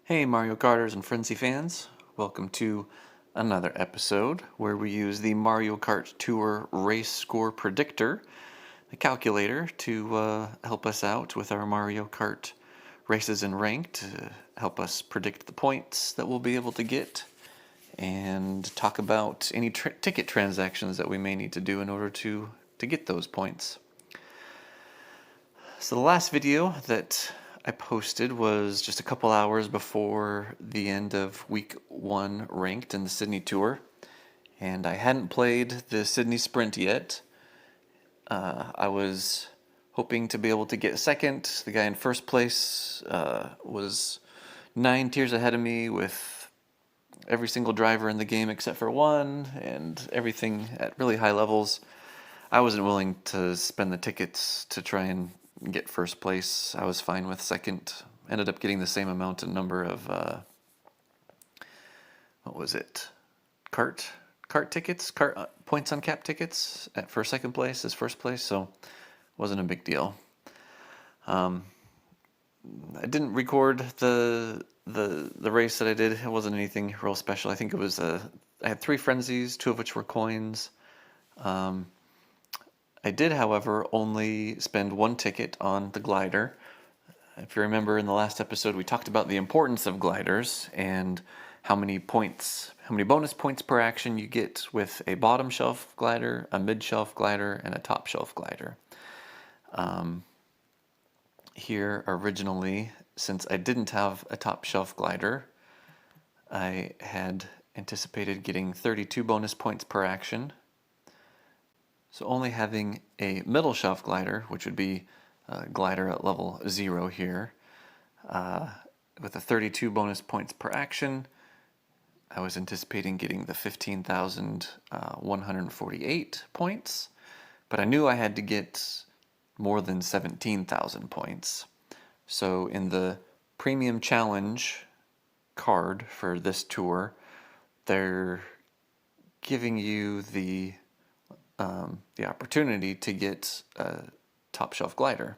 Hey Mario Karters and Frenzy fans, welcome to another episode where we use the Mario Kart Tour Race Score Predictor, the calculator, to help us out with our Mario Kart races and ranked, to help us predict the points that we'll be able to get, and talk about any ticket transactions that we may need to do in order to get those points. So the last video that I posted was just a couple hours before the end of week 1 ranked in the Sydney Tour, and I hadn't played the Sydney Sprint yet. I was hoping to be able to get second. The guy in first place was 9 tiers ahead of me with every single driver in the game except for one, and everything at really high levels. I wasn't willing to spend the tickets to try and get first place. I was fine with second. Ended up getting the same amount and number of Kart tickets, points on cap tickets for second place as first place, so wasn't a big deal. I didn't record the race that I did. It wasn't anything real special. I think it was I had 3 Frenzies, 2 of which were coins. I did, however, only spend 1 ticket on the glider. If you remember in the last episode, we talked about the importance of gliders and how many bonus points per action you get with a bottom shelf glider, a mid shelf glider, and a top shelf glider. Here originally, since I didn't have a top shelf glider, I had anticipated getting 32 bonus points per action. So only having a middle shelf glider, which would be a glider at level 0 here, with a 32 bonus points per action, I was anticipating getting the 15,148 points, but I knew I had to get more than 17,000 points. So in the Premium Challenge card for this tour, they're giving you the opportunity to get a top shelf glider.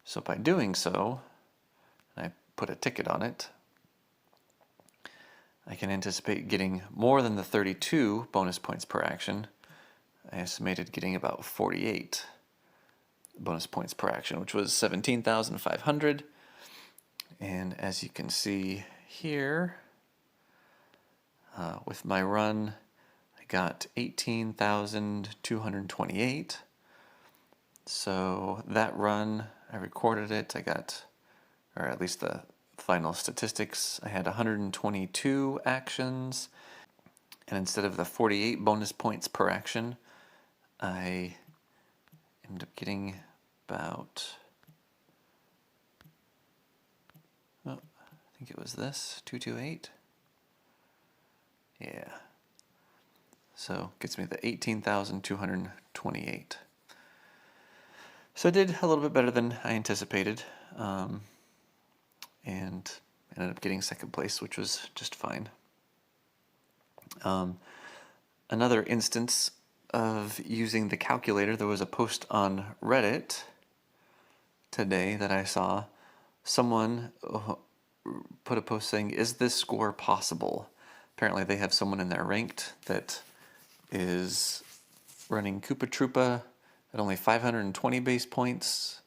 So by doing so, and I put a ticket on it, I can anticipate getting more than the 32 bonus points per action. I estimated getting about 48 bonus points per action, which was 17,500. And as you can see here, with my run, I got 18,228. So that run, I recorded it, or at least the final statistics, I had 122 actions, and instead of the 48 bonus points per action, I ended up getting about, I think it was this, 228. Yeah. So gets me the 18,228. So I did a little bit better than I anticipated, and ended up getting second place, which was just fine. Another instance of using the calculator, there was a post on Reddit today that I saw. Someone put a post saying, "Is this score possible?" Apparently they have someone in there ranked that is running Koopa Troopa at only 520 base points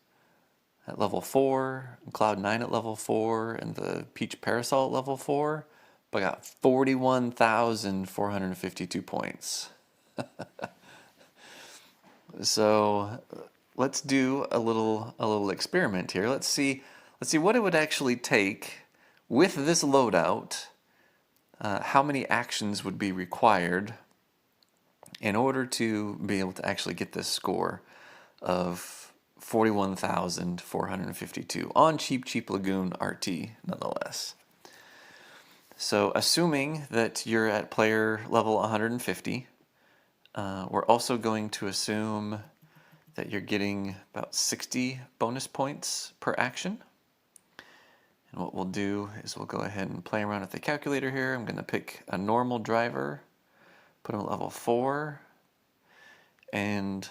at level 4, and Cloud 9 at level 4, and the Peach Parasol at level 4, but got 41,452 points. So let's do a little experiment here. Let's see what it would actually take with this loadout. How many actions would be required in order to be able to actually get this score of 41,452 on Cheap Lagoon RT, nonetheless. So assuming that you're at player level 150, we're also going to assume that you're getting about 60 bonus points per action. And what we'll do is we'll go ahead and play around with the calculator here. I'm going to pick a normal driver, put him at level 4, and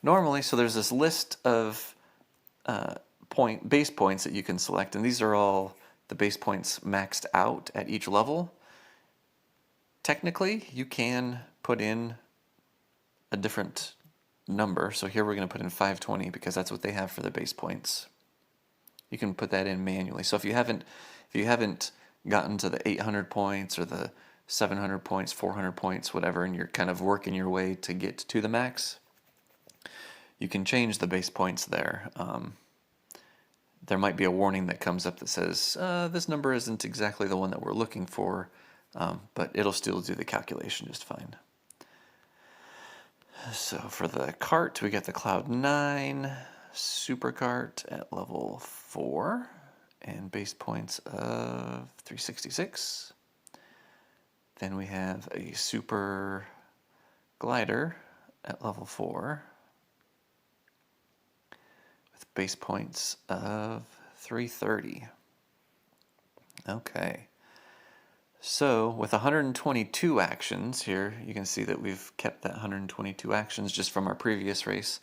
normally, so there's this list of base points that you can select, and these are all the base points maxed out at each level, technically you can put in a different number. So here we're going to put in 520 because that's what they have for the base points. You can put that in manually. So if you haven't gotten to the 800 points or the 700 points, 400 points, whatever, and you're kind of working your way to get to the max, you can change the base points there. There might be a warning that comes up that says, this number isn't exactly the one that we're looking for, but it'll still do the calculation just fine. So for the Kart, we get the Cloud 9 Super Kart at level 4 and base points of 366. Then we have a Super Glider at level 4 with base points of 330. Okay. So with 122 actions here, you can see that we've kept that 122 actions just from our previous race.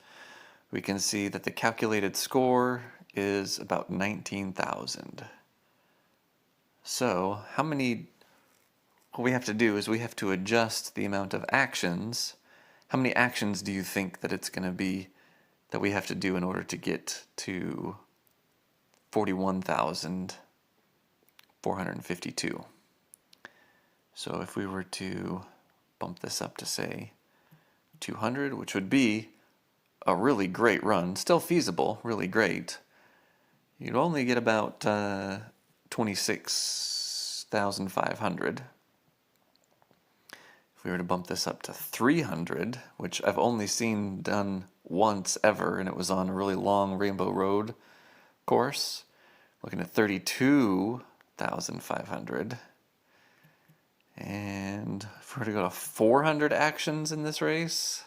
We can see that the calculated score is about 19,000. So what we have to do is we have to adjust the amount of actions. How many actions do you think that it's going to be that we have to do in order to get to 41,452? So if we were to bump this up to, say, 200, which would be a really great run, still feasible, really great, you'd only get about 26,500. If we were to bump this up to 300, which I've only seen done once ever, and it was on a really long Rainbow Road course, looking at 32,500. And if we were to go to 400 actions in this race,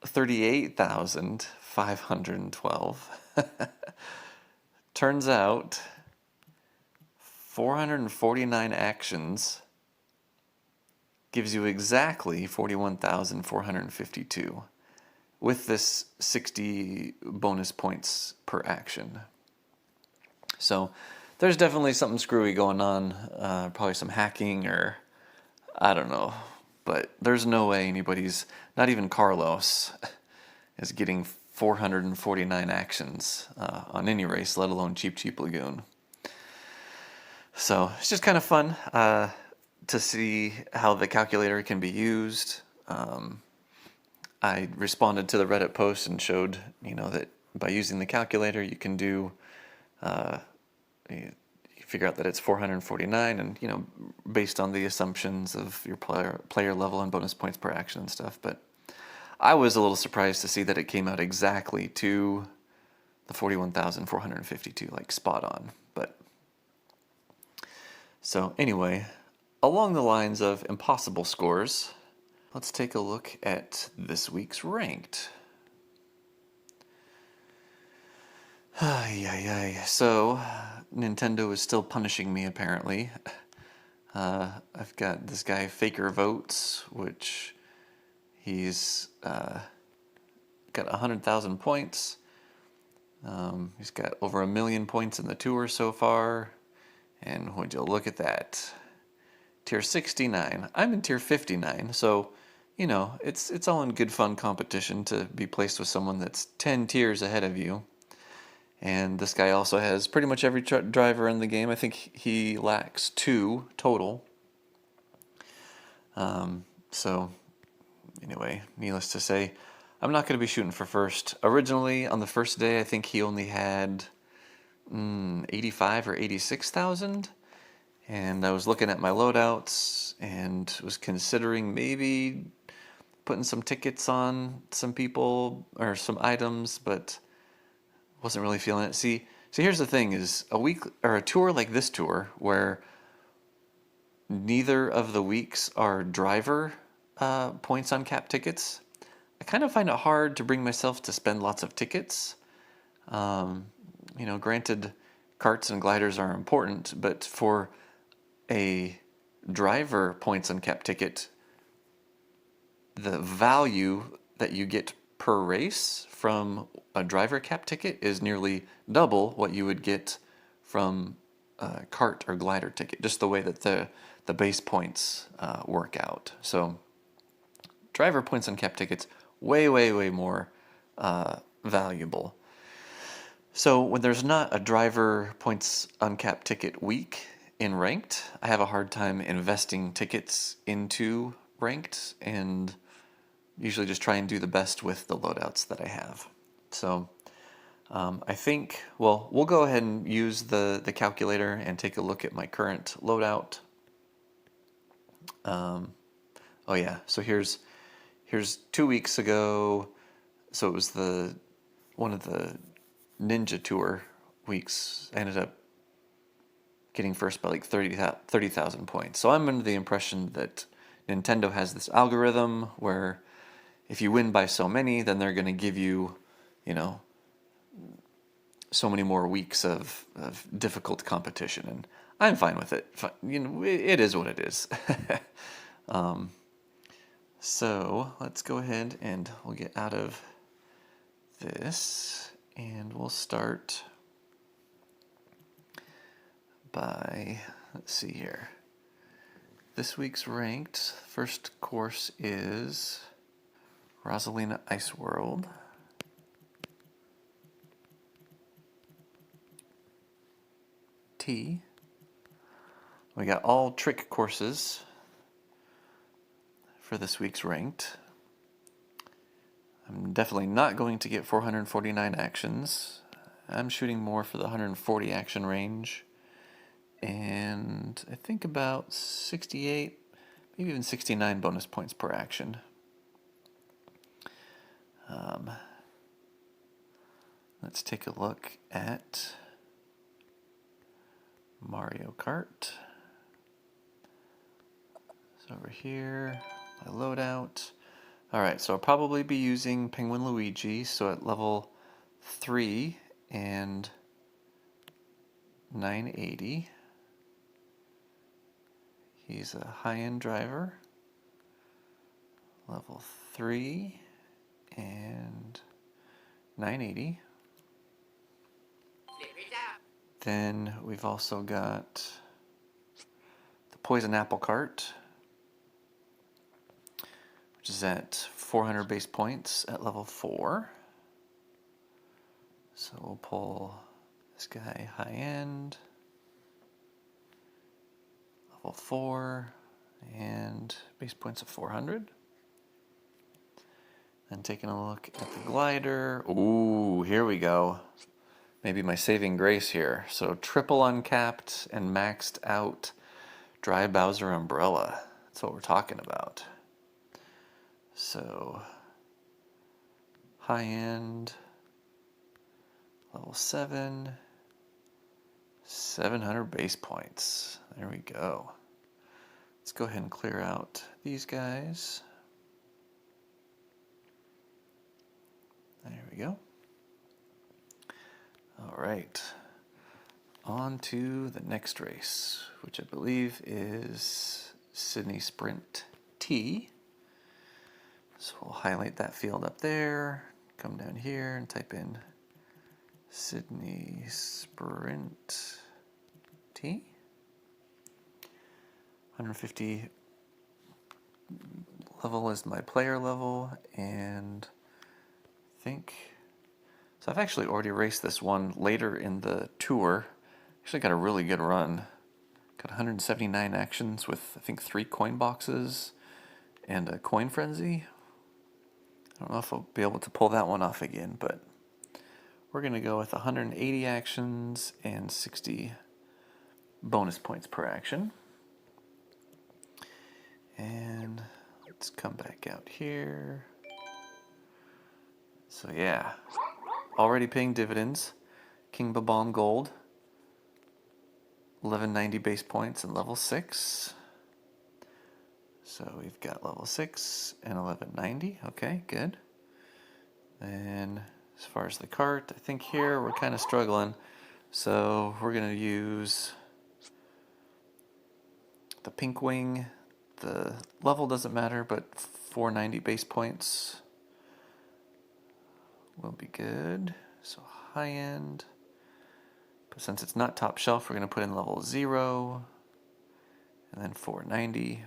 38,512. Turns out 449 actions gives you exactly 41,452 with this 60 bonus points per action. So there's definitely something screwy going on, probably some hacking or I don't know, but there's no way anybody's, not even Carlos, is getting 449 actions on any race, let alone Cheap Lagoon. So it's just kind of fun to see how the calculator can be used. I responded to the Reddit post and showed, that by using the calculator you can do you figure out that it's 449, and based on the assumptions of your player level and bonus points per action and stuff. But I was a little surprised to see that it came out exactly to the 41,452, like spot on. But so anyway, along the lines of impossible scores, let's take a look at this week's ranked. So, Nintendo is still punishing me, apparently. I've got this guy, Faker Votes, which he's got 100,000 points. He's got over 1 million points in the tour so far. And would you look at that? Tier 69. I'm in tier 59, so, it's all in good fun competition to be placed with someone that's 10 tiers ahead of you. And this guy also has pretty much every driver in the game. I think he lacks 2 total. So, anyway, needless to say, I'm not going to be shooting for first. Originally, on the first day, I think he only had 85 or 86,000. And I was looking at my loadouts and was considering maybe putting some tickets on some people or some items, but wasn't really feeling it. See, here's the thing: is a week or a tour like this tour where neither of the weeks are driver points on cap tickets. I kind of find it hard to bring myself to spend lots of tickets. Granted, carts and gliders are important, but for a driver points on cap ticket, the value that you get per race from a driver cap ticket is nearly double what you would get from Kart or glider ticket, just the way that the base points work out. So driver points on cap tickets, way more valuable. So when there's not a driver points uncapped ticket week in ranked, I have a hard time investing tickets into ranked, and usually just try and do the best with the loadouts that I have. So I think, well, we'll go ahead and use the calculator and take a look at my current loadout. Oh yeah, so here's 2 weeks ago. So it was one of the Ninja Tour weeks. I ended up getting first by like 30,000 points. So I'm under the impression that Nintendo has this algorithm where if you win by so many, then they're going to give you, you know, so many more weeks of difficult competition, and I'm fine with it. You know, it is what it is. So let's go ahead and we'll get out of this, and we'll start by, let's see here. This week's ranked first course is Rosalina Ice World. T. We got all trick courses for this week's ranked. I'm definitely not going to get 449 actions. I'm shooting more for the 140 action range. And I think about 68, maybe even 69 bonus points per action. Let's take a look at Mario Kart. So over here, my loadout. Alright, so I'll probably be using Penguin Luigi, so at level 3 and 980. He's a high-end driver. Level 3 and 980. Then we've also got the Poison Apple Cart, which is at 400 base points at level 4. So we'll pull this guy high end, level 4, and base points of 400. Then taking a look at the glider. Ooh, here we go. Maybe my saving grace here. So triple uncapped and maxed out Dry Bowser Umbrella. That's what we're talking about. So high end, level 7, 700 base points. There we go. Let's go ahead and clear out these guys. There we go. All right, on to the next race, which I believe is Sydney Sprint T. So we'll highlight that field up there, come down here and type in Sydney Sprint T. 150 level is my player level, and I think, so I've actually already raced this one later in the tour. Actually got a really good run. Got 179 actions with, I think, 3 coin boxes and a coin frenzy. I don't know if I'll be able to pull that one off again, but we're going to go with 180 actions and 60 bonus points per action. And let's come back out here. So yeah, already paying dividends. King Babong Gold, 1190 base points and level 6. So we've got level 6 and 1190. Okay, good. And as far as the cart, I think here we're kind of struggling. So we're going to use the Pink Wing. The level doesn't matter, but 490 base points will be good. So high end, But since it's not top shelf, we're going to put in level 0, and then 490.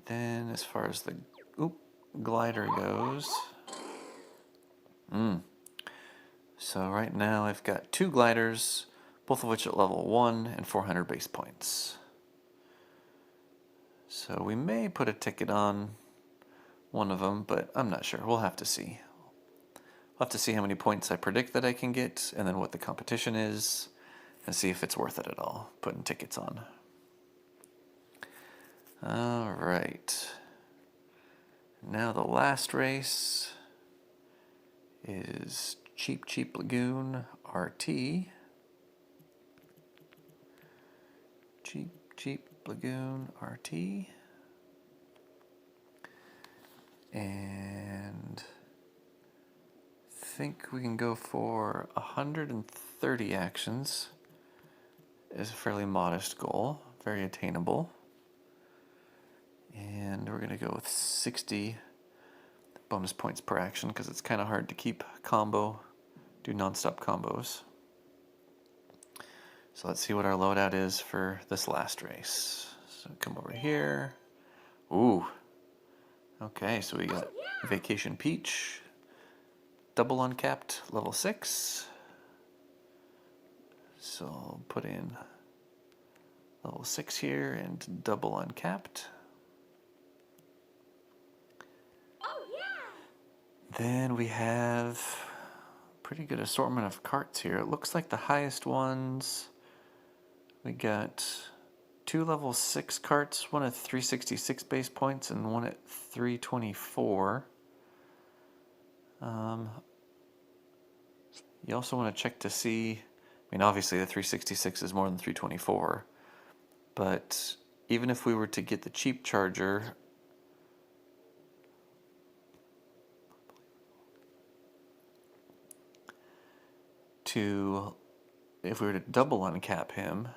Then as far as the glider goes, so right now I've got 2 gliders, both of which at level 1 and 400 base points. So we may put a ticket on one of them, but I'm not sure. We'll have to see. We'll have to see how many points I predict that I can get, and then what the competition is, and see if it's worth it at all, putting tickets on. Alright. Now the last race is Cheap Lagoon RT. Cheap Lagoon RT. And I think we can go for 130 actions. Is a fairly modest goal, very attainable. And we're going to go with 60 bonus points per action because it's kind of hard to do non-stop combos. So let's see what our loadout is for this last race. So come over here. Ooh. Okay, so we got Vacation Peach, double uncapped, level 6. So I'll put in level 6 here and double uncapped. Then we have a pretty good assortment of carts here. It looks like the highest ones, we got 2 level 6 carts, one at 366 base points and one at 324. You also want to check to see, I mean obviously the 366 is more than 324, but even if we were to get the cheap charger, if we were to double uncap him,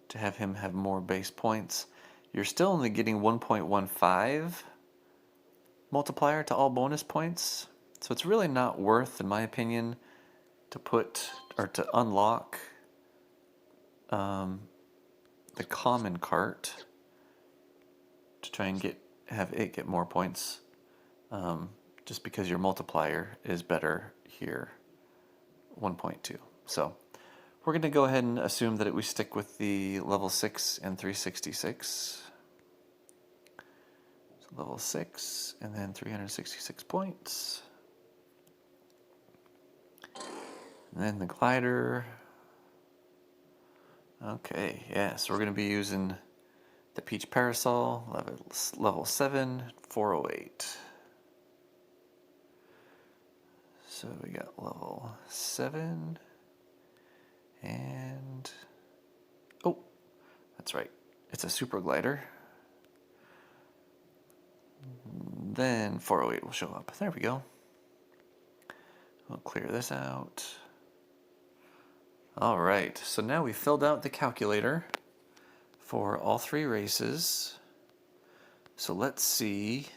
to have him have more base points, you're still only getting 1.15 multiplier to all bonus points. So it's really not worth, in my opinion, to unlock the common cart to try and have it get more points, just because your multiplier is better here, 1.2. So we're going to go ahead and assume that we stick with the level 6 and 366. So level 6 and then 366 points. And then the glider. Okay, yeah, so we're going to be using the Peach Parasol, level 7, 408. So we got level 7, and oh, that's right, it's a super glider. Then 408 will show up. There we go. We'll clear this out. All right, so now we filled out the calculator for all 3 races. So let's see.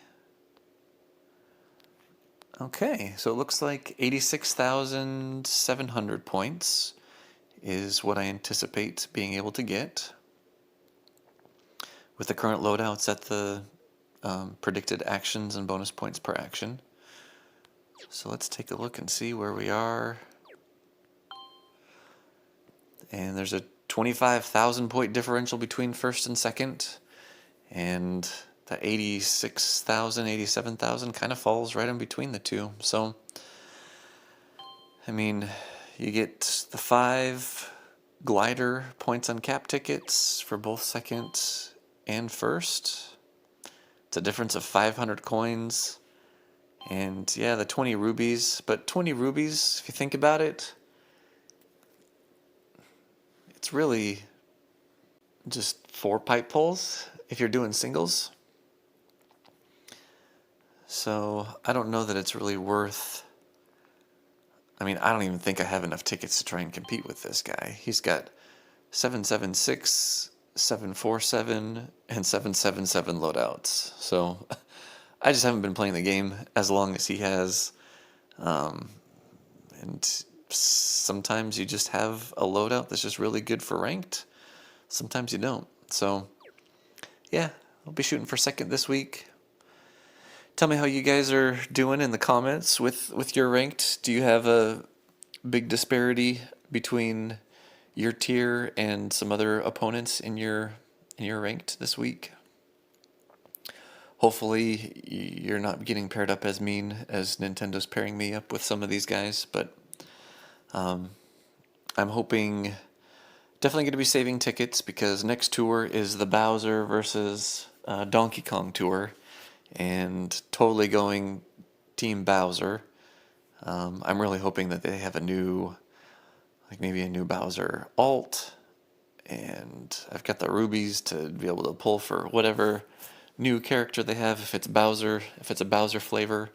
Okay, so it looks like 86,700 points is what I anticipate being able to get with the current loadouts at the predicted actions and bonus points per action. So let's take a look and see where we are. And there's a 25,000 point differential between first and second, and the 86,000, 87,000 kind of falls right in between the two. So, I mean, you get the 5 glider points on cap tickets for both second and first. It's a difference of 500 coins. And yeah, the 20 rubies. But 20 rubies, if you think about it, it's really just 4 pipe pulls if you're doing singles. So I don't know that it's really worth. I mean, I don't even think I have enough tickets to try and compete with this guy. He's got 776, 747, and 777 loadouts. So I just haven't been playing the game as long as he has. And sometimes you just have a loadout that's just really good for ranked. Sometimes you don't. So, yeah, I'll be shooting for second this week. Tell me how you guys are doing in the comments with your ranked. Do you have a big disparity between your tier and some other opponents in your ranked this week? Hopefully you're not getting paired up as mean as Nintendo's pairing me up with some of these guys, but I'm hoping, definitely going to be saving tickets because next tour is the Bowser versus Donkey Kong tour, and totally going Team Bowser. I'm really hoping that they have a new, like maybe a new Bowser alt, and I've got the rubies to be able to pull for whatever new character they have, if it's Bowser, if it's a Bowser flavor,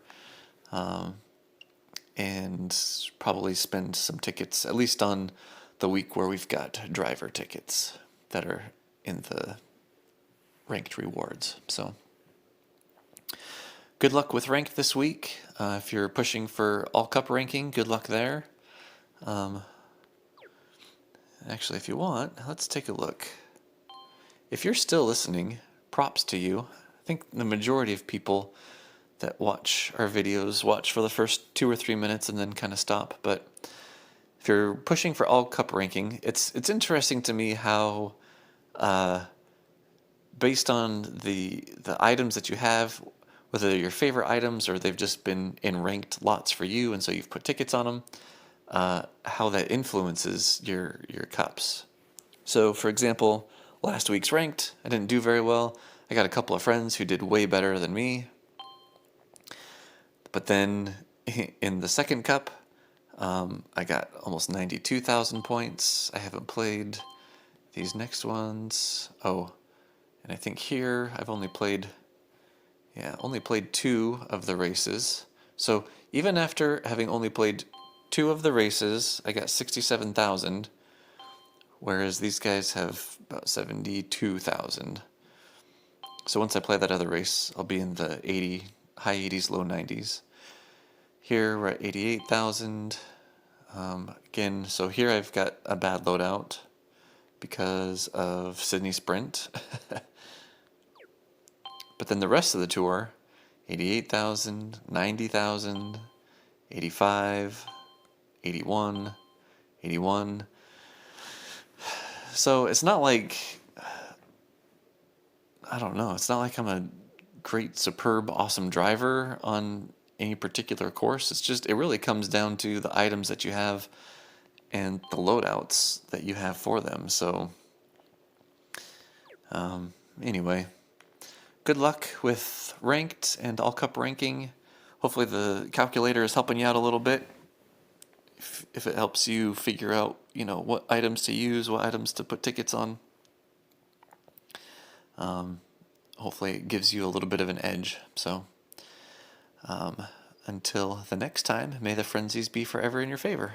and probably spend some tickets, at least on the week where we've got driver tickets that are in the ranked rewards. So good luck with ranked this week. If you're pushing for all cup ranking, good luck there. Actually, if you want, let's take a look. If you're still listening, props to you. I think the majority of people that watch our videos watch for the first 2 or 3 minutes and then kind of stop. But if you're pushing for all cup ranking, it's interesting to me how, based on the items that you have, whether they're your favorite items or they've just been in ranked lots for you, and so you've put tickets on them, how that influences your cups. So, for example, last week's ranked, I didn't do very well. I got a couple of friends who did way better than me. But then in the second cup, I got almost 92,000 points. I haven't played these next ones. Oh, and I think here I've only played 2 of the races. So even after having only played 2 of the races, I got 67,000, whereas these guys have about 72,000. So once I play that other race, I'll be in the high 80s, low 90s. Here we're at 88,000. Again, so here I've got a bad loadout because of Sydney Sprint. But then the rest of the tour, 88,000, 90,000, 85, 81, 81. So it's not like, I don't know, it's not like I'm a great, superb, awesome driver on any particular course. It's just, it really comes down to the items that you have and the loadouts that you have for them. So anyway, good luck with ranked and all cup ranking. Hopefully the calculator is helping you out a little bit. If it helps you figure out, what items to use, what items to put tickets on. Hopefully it gives you a little bit of an edge. So until the next time, may the Frenzies be forever in your favor.